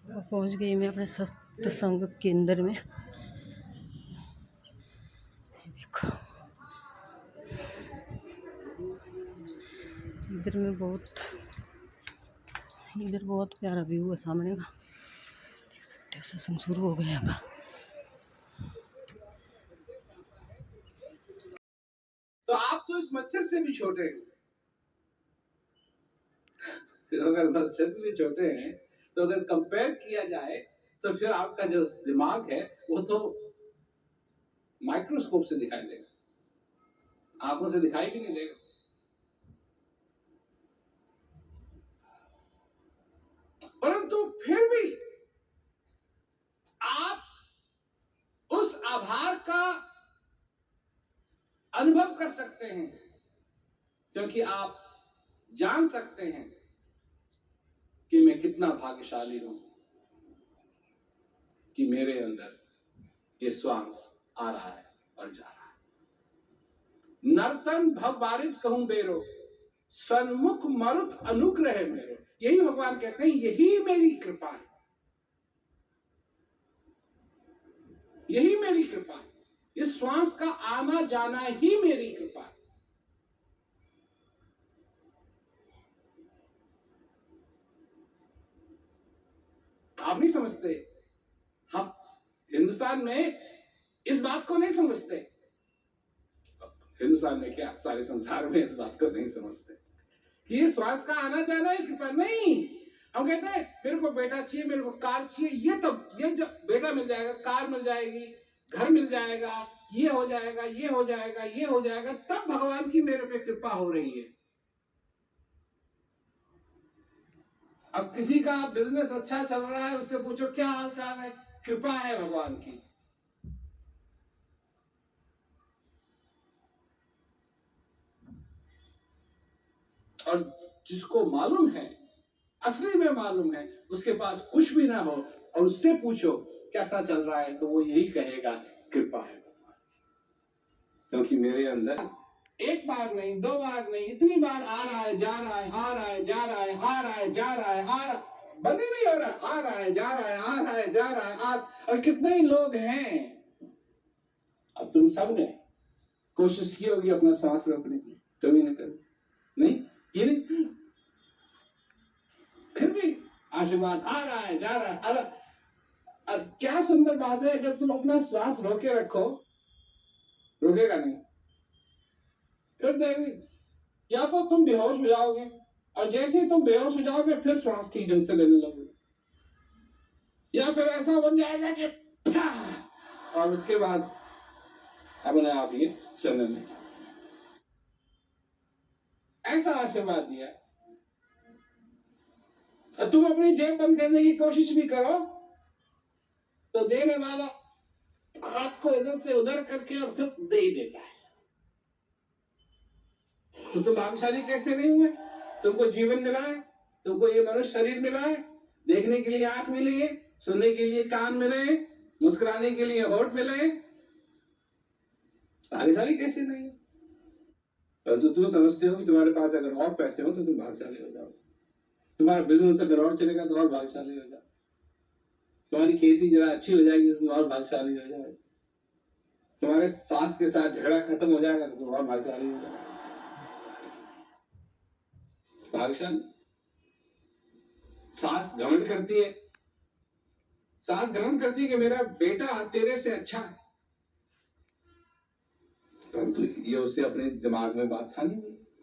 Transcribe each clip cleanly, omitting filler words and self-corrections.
पहुंच गई मैं अपने सत्संग केंद्र में। देखो इधर बहुत प्यारा व्यू है सामने का, देख सकते हो। सत्संग शुरू हो गया अब। तो आप तो इस मच्छर से भी छोटे हैं। अगर मच्छर से भी छोटे हैं तो अगर कंपेयर किया जाए तो फिर आपका जो दिमाग है वो तो माइक्रोस्कोप से दिखाई देगा, आंखों से दिखाई भी नहीं देगा। परंतु फिर भी आप उस आभार का अनुभव कर सकते हैं, क्योंकि आप जान सकते हैं कि मैं कितना भाग्यशाली हूं कि मेरे अंदर ये श्वास आ रहा है और जा रहा है। नर्तन भव बारित कहूं बेरो, सन्मुख मरुत अनुग्रह मेरो। यही भगवान कहते हैं, यही मेरी कृपा है, यही मेरी कृपा है। इस श्वास का आना जाना ही मेरी कृपा है। आप नहीं समझते, हम हिंदुस्तान में इस बात को नहीं समझते। हिंदुस्तान में क्या, सारे संसार में इस बात को नहीं समझते कि ये श्वास का आना जाना ही कृपा नहीं। हम कहते हैं मेरे को बेटा चाहिए, मेरे को कार चाहिए, ये जब बेटा मिल जाएगा, कार मिल जाएगी, घर मिल जाएगा, ये हो जाएगा, ये हो जाएगा, ये हो जाएगा, तब भगवान की मेरे पे कृपा हो रही है। अब किसी का बिजनेस अच्छा चल रहा है, उससे पूछो क्या हाल चाल है, कृपा है भगवान की। और जिसको मालूम है, असली में मालूम है, उसके पास कुछ भी ना हो और उससे पूछो कैसा चल रहा है, तो वो यही कहेगा कृपा है भगवान, क्योंकि मेरे अंदर एक बार नहीं, दो बार नहीं, इतनी बार आ रहा है, जा रहा है, आ रहा है, जा रहा है, आ रहा है, जा रहा है, आ रहा, बंद ही नहीं हो रहा, आ रहा है, जा रहा है, आ रहा है, जा रहा है, और कितने ही लोग हैं। अब तुम सब ने कोशिश की होगी अपना सांस रोकने की, कभी ना कभी नहीं, ये नहीं, फिर भी आशीर्वाद आ रहा है, जा रहा है। अब क्या सुंदर बात है, जब तुम अपना श्वास रोके रखो, रुकेगा नहीं, फिर देंगे, या तो तुम बेहोश हो जाओगे, और जैसे ही तुम बेहोश हो जाओगे फिर श्वास ठीक ढंग से लेने लगोगे, या फिर ऐसा बन जाएगा कि और उसके बाद अपने आप ये चलने लगे। ऐसा आशीर्वाद दिया। तुम अपनी जेब बंद करने की कोशिश भी करो तो देने वाला हाथ को इधर से उधर करके और फिर दे ही देता है। तो तुम भाग्यशाली कैसे नहीं हुए? तुमको जीवन मिला है, तुमको ये मनुष्य शरीर मिला है, देखने के लिए आंख मिली है, सुनने के लिए कान मिले, मुस्कुराने के लिए होठ मिले, भाग्यशाली कैसे नहीं? तो तुम समझते हो कि तुम्हारे पास अगर और पैसे हो तो तुम भाग्यशाली हो जाओ, तुम्हारा बिजनेस अगर और चलेगा तो और भाग्यशाली हो जाओ, तुम्हारी खेती जरा अच्छी हो जाएगी तो तुम और भाग्यशाली हो जाओ, तुम्हारे सास के साथ झगड़ा खत्म हो जाएगा तो तुम और भाग्यशाली हो जाओ। भाग्यशाली सास घमंड करती है, सास घमंड करती है कि मेरा बेटा तेरे से अच्छा है, परंतु ये उसे अपने दिमाग में बात था नहीं,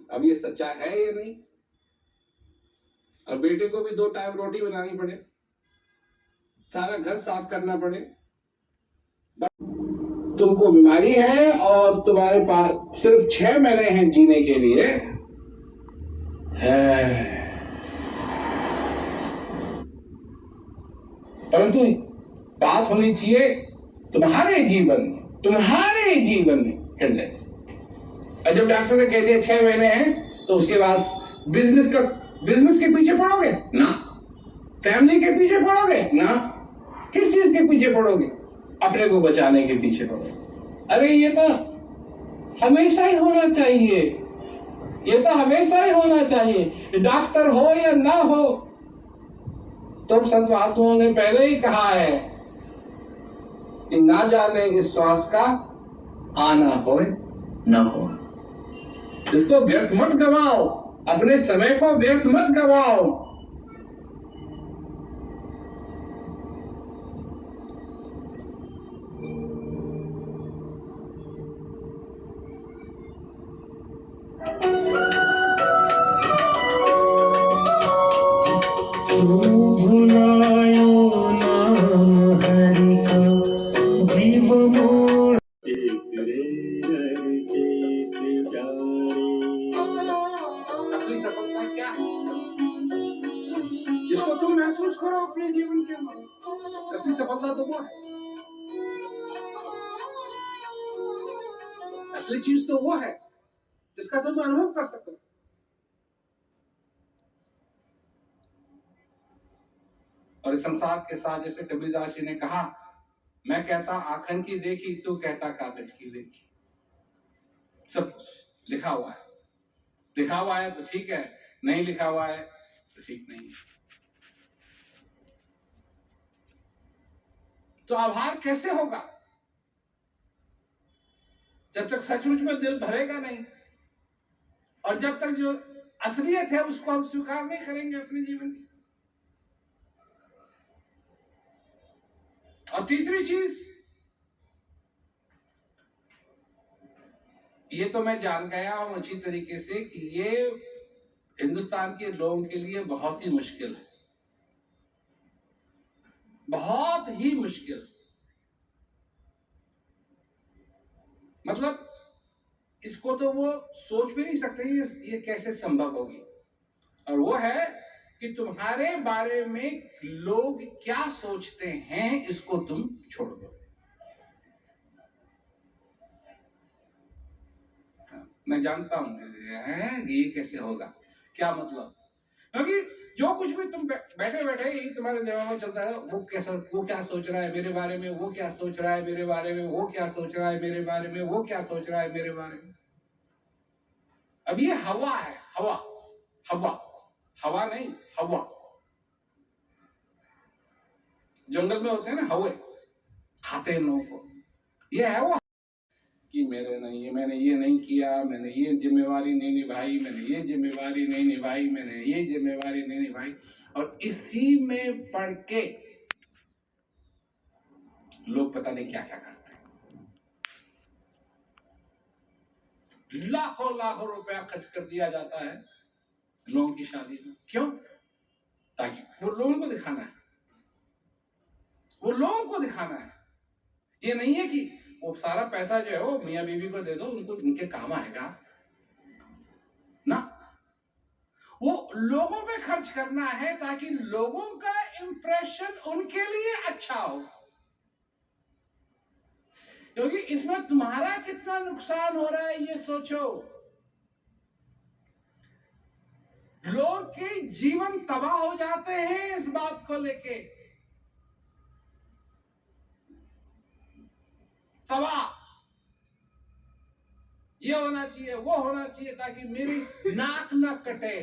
अब ये सच्चा है या नहीं। और बेटे को भी 2 टाइम रोटी बनानी पड़े, सारा घर साफ करना पड़े, तुमको बीमारी है और तुम्हारे पास सिर्फ 6 महीने हैं जीने के लिए है, परंतु बात होनी चाहिए तुम्हारे जीवन में हृदय से। और जब डॉक्टर ने कह दिया 6 महीने हैं तो उसके बाद बिजनेस के पीछे पड़ोगे ना, फैमिली के पीछे पड़ोगे ना, किस चीज के पीछे पड़ोगे? अपने को बचाने के पीछे पड़ोगे। अरे ये तो हमेशा ही होना चाहिए, ये तो हमेशा ही होना चाहिए, डॉक्टर हो या ना हो, तो संत महात्माओं ने पहले ही कहा है कि ना जाने इस श्वास का आना हो न हो, इसको व्यर्थ मत गवाओ, अपने समय को व्यर्थ मत गवाओ। असली सफलता क्या है? जिसको तुम महसूस करो अपने जीवन के अंदर, असली सफलता तो वो है। असली चीज तो वो है जिसका तुम अनुभव कर सको। और इस संसार के साथ, जैसे कबीरदास जी ने कहा, मैं कहता आखन की देखी, तू कहता कागज की लेखी। सब लिखा हुआ है, लिखा हुआ है तो ठीक है, नहीं लिखा हुआ है तो ठीक नहीं है। तो आभार कैसे होगा जब तक सचमुच में दिल भरेगा नहीं, और जब तक जो असलियत है उसको हम स्वीकार नहीं करेंगे अपने जीवन की। और तीसरी चीज, ये तो मैं जान गया हूं अच्छी तरीके से कि ये हिंदुस्तान के लोगों के लिए बहुत ही मुश्किल है, बहुत ही मुश्किल। मतलब इसको तो वो सोच भी नहीं सकते ये कैसे संभव होगी। और वो है कि तुम्हारे बारे में लोग क्या सोचते हैं, इसको तुम छोड़ दो। मैं जानता हूं ये कैसे होगा, क्या मतलब, क्योंकि जो कुछ भी तुम बैठे बैठे यही तुम्हारे दिमाग में चलता है, वो क्या सोच रहा है मेरे बारे में, वो क्या सोच रहा है मेरे बारे में, वो क्या सोच रहा है मेरे बारे में, वो क्या सोच रहा है मेरे बारे में। अब ये हवा है, हवा, हवा, हवा नहीं, हवा। जंगल में होते हैं ना हवे, खाते हैं लोगों को। ये है वो कि मेरे नहीं, मैंने ये नहीं किया, मैंने ये जिम्मेवारी नहीं निभाई, मैंने ये जिम्मेवारी नहीं निभाई, मैंने ये जिम्मेवारी नहीं निभाई। और इसी में पड़ के लोग पता नहीं क्या क्या करते हैं। लाखों लाखों रुपया खर्च कर दिया जाता है लोगों की शादी में। क्यों? ताकि वो लोगों को दिखाना है, वो लोगों को दिखाना है। ये नहीं है कि वो सारा पैसा जो है वो मियाँ बीवी को दे दो, उनको उनके काम आएगा ना। वो लोगों पे खर्च करना है ताकि लोगों का इंप्रेशन उनके लिए अच्छा हो। क्योंकि इसमें तुम्हारा कितना नुकसान हो रहा है ये सोचो। लोग के जीवन तबाह हो जाते हैं इस बात को लेके, तबाह। ये होना चाहिए, वो होना चाहिए ताकि मेरी नाक न कटे।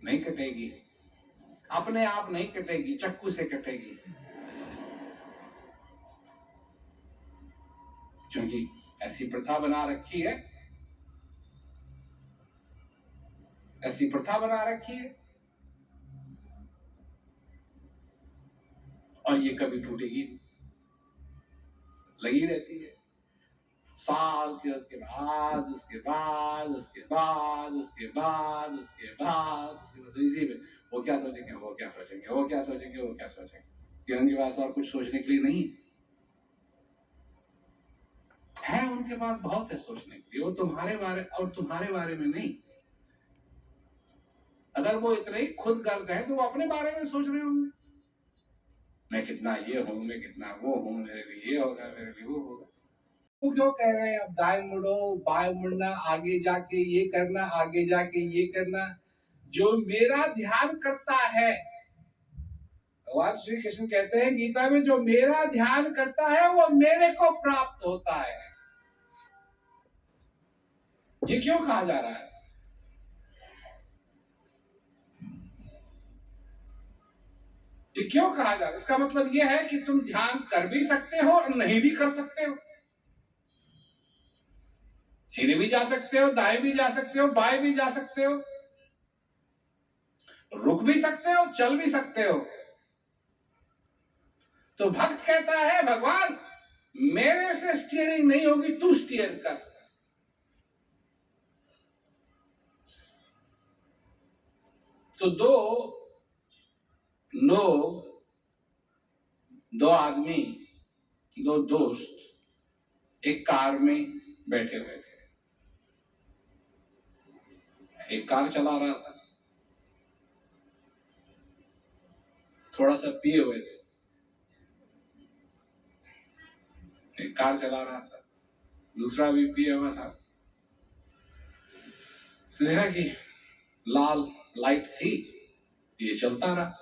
नहीं कटेगी, अपने आप नहीं कटेगी, चक्कू से कटेगी। क्योंकि ऐसी प्रथा बना रखी है, ऐसी प्रथा बना रखी है, और ये कभी टूटेगी, लगी रहती है। साल के उसके बाद, उसके बाद, उसके बाद, उसके बाद, उसके बाद, इसी में वो क्या सोचेंगे, वो क्या सोचेंगे, वो क्या सोचेंगे, वो क्या सोचेंगे, कि उनके पास और कुछ सोचने के लिए नहीं है। उनके पास बहुत है सोचने के लिए, वो तुम्हारे बारे और तुम्हारे बारे में नहीं। अगर वो इतने ही खुद गर्ज है तो वो अपने बारे में सोच रहे होंगे, मैं कितना ये हूं, मैं कितना वो हूं, मेरे लिए ये होगा, मेरे लिए वो होगा। वो क्यों कह रहे हैं अब दाएं मुड़ो, बाएं मुड़ना, आगे जाके ये करना, आगे जाके ये करना। जो मेरा ध्यान करता है, भगवान श्री कृष्ण कहते हैं गीता में, जो मेरा ध्यान करता है वो मेरे को प्राप्त होता है। ये क्यों कहा जा रहा है? ये क्यों कहा जा रहा है? इसका मतलब यह है कि तुम ध्यान कर भी सकते हो और नहीं भी कर सकते हो, सीधे भी जा सकते हो, दाएं भी जा सकते हो, बाएं भी जा सकते हो, रुक भी सकते हो, चल भी सकते हो। तो भक्त कहता है भगवान मेरे से स्टीयरिंग नहीं होगी, तू स्टीयर कर। तो दो आदमी, दो दोस्त एक कार में बैठे हुए थे। एक कार चला रहा था, थोड़ा सा पिए हुए थे। एक कार चला रहा था, दूसरा भी पिया हुआ था। देखा कि लाल लाइट थी, ये चलता रहा।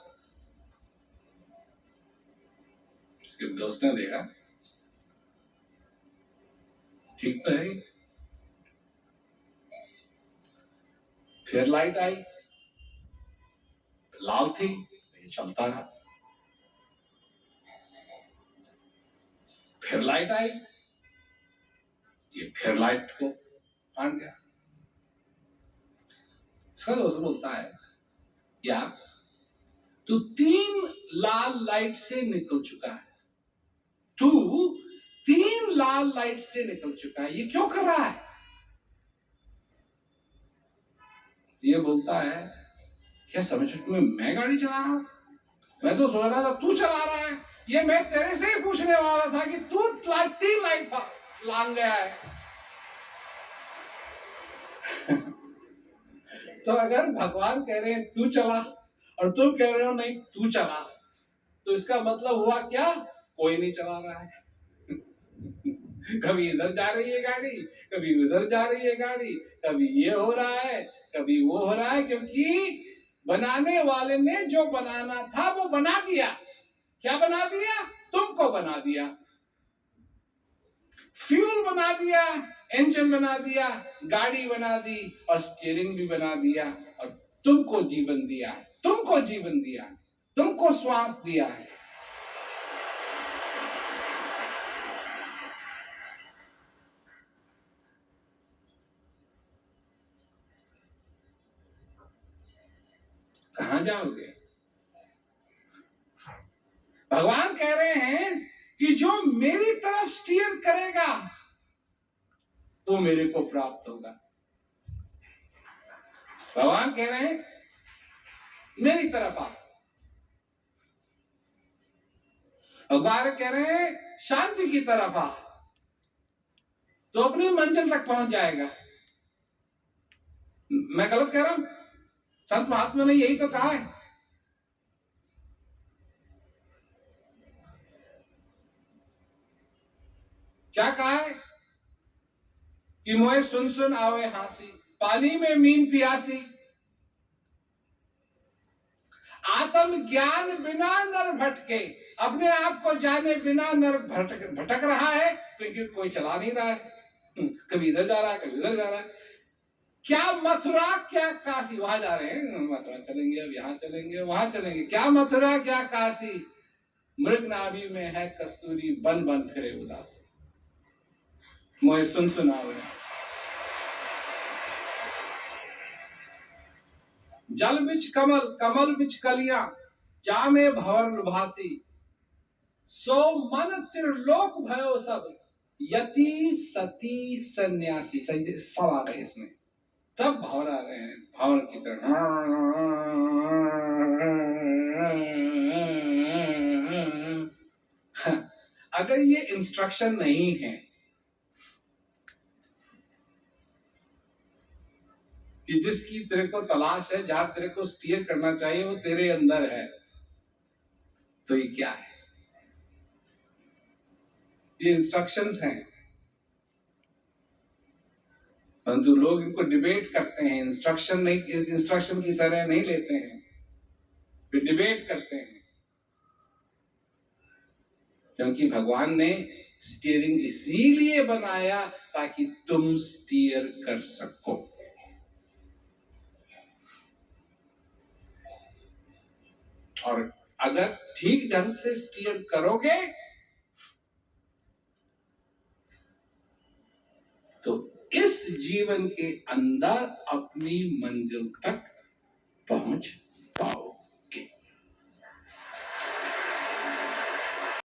उसके दोस्त ने देखा ठीक तो है, फिर लाइट आई, लाल थी, ये चलता रहा। फिर लाइट आई, ये फिर लाइट को मान गया। उसका दोस्त बोलता है यार तू 3 लाल लाइट से निकल चुका है, तू 3 लाल लाइट से निकल चुका है, ये क्यों कर रहा है? ये बोलता है क्या समझ तुम्हें मैं गाड़ी चला रहा हूं? मैं तो सोच रहा था तू चला रहा है। ये मैं तेरे से ही पूछने वाला था कि तू 3 लाइट लांग गया है। तो अगर भगवान कह रहे हैं तू चला और तुम कह रहे हो नहीं तू चला, तो इसका मतलब हुआ क्या? कोई नहीं चला रहा है। कभी इधर जा रही है गाड़ी, कभी उधर जा रही है गाड़ी, कभी ये हो रहा है, कभी वो हो रहा है, क्योंकि बनाने वाले ने जो बनाना था वो बना दिया। क्या बना दिया? तुमको बना दिया, फ्यूल बना दिया, इंजन बना दिया, गाड़ी बना दी और स्टीयरिंग भी बना दिया और तुमको जीवन दिया, तुमको जीवन दिया, तुमको श्वास दिया है। कहां जाओगे? भगवान कह रहे हैं कि जो मेरी तरफ स्टीयर करेगा वो मेरे को प्राप्त होगा। भगवान कह रहे हैं मेरी तरफ आ। भगवान कह रहे हैं शांति की तरफ आ, तो अपनी मंजिल तक पहुंच जाएगा। मैं गलत कह रहा हूं? संत महात्मा ने यही तो कहा है। क्या कहा है कि मोए सुन सुन आवे हासी, पानी में मीन पियासी। आत्म ज्ञान बिना नर भटके, अपने आप को जाने बिना नर भटक रहा है, क्योंकि कोई चला नहीं रहा है। कभी इधर जा रहा है, कभी उधर जा रहा है। क्या मथुरा क्या काशी, वहां जा रहे हैं, मथुरा चलेंगे, अब यहाँ चलेंगे, वहां चलेंगे। क्या मथुरा क्या काशी, मृग नाभि में है कस्तूरी, बन बन फिरे उदासी। मोए सुन सुनावे। जल बिच कमल, कमल बिच कलियां, जामे भंवर लुभासी। सो मन त्रिलोक भयो सब, यति सती सन्यासी। सब आ गए इसमें, सब भंवर आ गए हैं, भंवर की तरह। अगर ये इंस्ट्रक्शन नहीं है कि जिसकी तेरे को तलाश है, जहां तेरे को स्टीयर करना चाहिए वो तेरे अंदर है, तो ये क्या है? ये इंस्ट्रक्शंस हैं, परंतु लोग इनको डिबेट करते हैं। इंस्ट्रक्शन की तरह नहीं लेते हैं, फिर डिबेट करते हैं। क्योंकि भगवान ने स्टीयरिंग इसीलिए बनाया ताकि तुम स्टीयर कर सको। और अगर ठीक ढंग से स्टीयर करोगे तो इस जीवन के अंदर अपनी मंजिल तक पहुंच